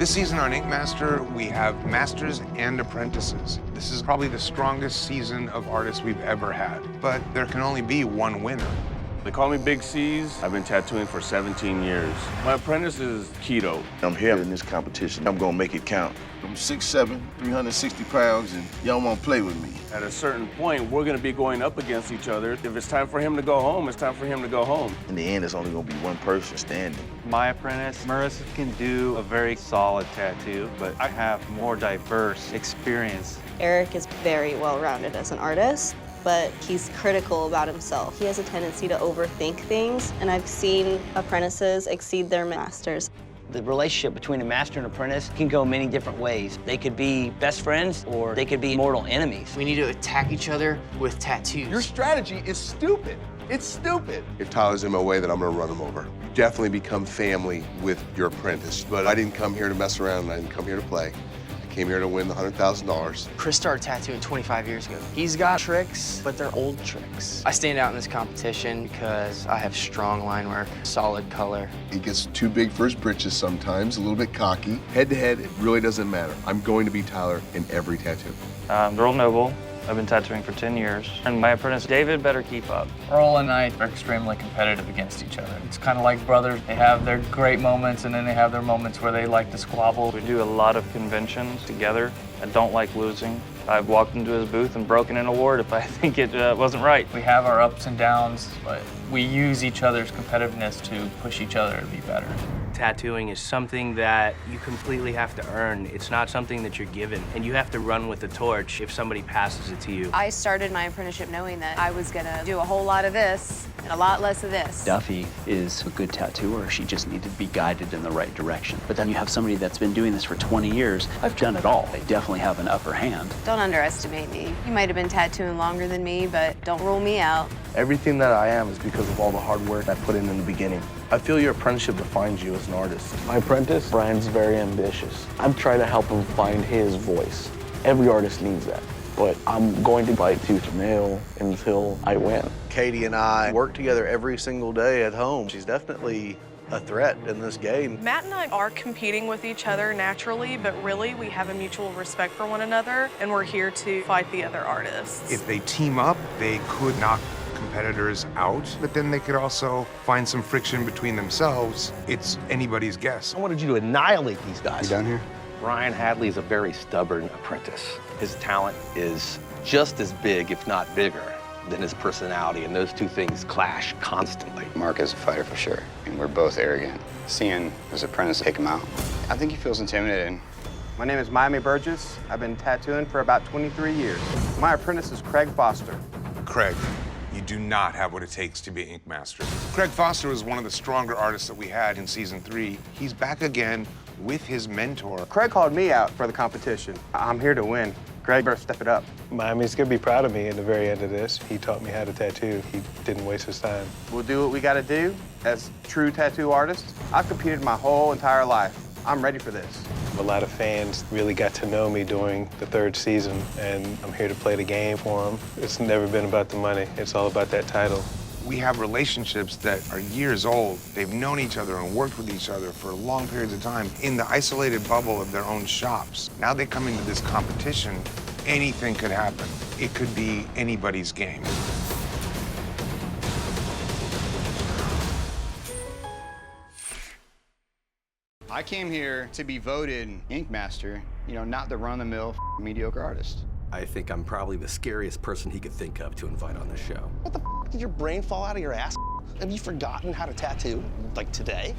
This season on Ink Master, we have Masters and Apprentices. This is probably the strongest season of artists we've ever had, but there can only be one winner. They call me Big C's. I've been tattooing for 17 years. My apprentice is Keto. I'm here in this competition. I'm gonna make it count. I'm 6'7", 360 pounds, and y'all won't play with me. At a certain point, we're gonna be going up against each other. If it's time for him to go home, it's time for him to go home. In the end, it's only gonna be one person standing. My apprentice, Marissa, can do a very solid tattoo, but I have more diverse experience. Eric is very well-rounded as an artist, but he's critical about himself. He has a tendency to overthink things, and I've seen apprentices exceed their masters. The relationship between a master and apprentice can go many different ways. They could be best friends, or they could be mortal enemies. We need to attack each other with tattoos. Your strategy is stupid. It's stupid. If Tyler's in my way, then I'm gonna run him over. Definitely become family with your apprentice. But I didn't come here to mess around, and I didn't come here to play. I came here to win the $100,000. Chris started tattooing 25 years ago. He's got tricks, but they're old tricks. I stand out in this competition because I have strong line work, solid color. He gets too big for his britches sometimes, a little bit cocky. Head to head, it really doesn't matter. I'm going to be Tyler in every tattoo. Earl Noble. I've been tattooing for 10 years. And my apprentice, David, better keep up. Earl and I are extremely competitive against each other. It's kind of like brothers. They have their great moments, and then they have their moments where they like to squabble. We do a lot of conventions together. I don't like losing. I've walked into his booth and broken an award if I think it wasn't right. We have our ups and downs, but we use each other's competitiveness to push each other to be better. Tattooing is something that you completely have to earn. It's not something that you're given, and you have to run with the torch if somebody passes it to you. I started my apprenticeship knowing that I was gonna do a whole lot of this and a lot less of this. Duffy is a good tattooer. She just needed to be guided in the right direction. But then you have somebody that's been doing this for 20 years. I've done it all. They definitely have an upper hand. Don't underestimate me. You might have been tattooing longer than me, but don't rule me out. Everything that I am is because of all the hard work I put in the beginning. I feel your apprenticeship defines you as an artist. My apprentice, Brian's very ambitious. I'm trying to help him find his voice. Every artist needs that, but I'm going to fight tooth and nail until I win. Katie and I work together every single day at home. She's definitely a threat in this game. Matt and I are competing with each other naturally, but really we have a mutual respect for one another, and we're here to fight the other artists. If they team up, they could knock competitors out, but then they could also find some friction between themselves. It's anybody's guess. I wanted you to annihilate these guys. You down here? Ryan Hadley is a very stubborn apprentice. His talent is just as big, if not bigger, than his personality, and those two things clash constantly. Mark is a fighter for sure, and we're both arrogant. Seeing his apprentice take him out, I think he feels intimidated. My name is Burgess. I've been tattooing for about 23 years. My apprentice is Craig Foster. Craig, you do not have what it takes to be Ink Master. Craig Foster was one of the stronger artists that we had in season 3. He's back again with his mentor. Craig called me out for the competition. I'm here to win. Craig, better step it up. Miami's gonna be proud of me at the very end of this. He taught me how to tattoo. He didn't waste his time. We'll do what we gotta do as true tattoo artists. I've competed my whole entire life. I'm ready for this. A lot of fans really got to know me during the 3rd season, and I'm here to play the game for them. It's never been about the money. It's all about that title. We have relationships that are years old. They've known each other and worked with each other for long periods of time in the isolated bubble of their own shops. Now they come into this competition, anything could happen. It could be anybody's game. I came here to be voted Ink Master, not the run-of-the-mill mediocre artist. I think I'm probably the scariest person he could think of to invite on the show. What the did your brain fall out of your ass? Have you forgotten how to tattoo, like today?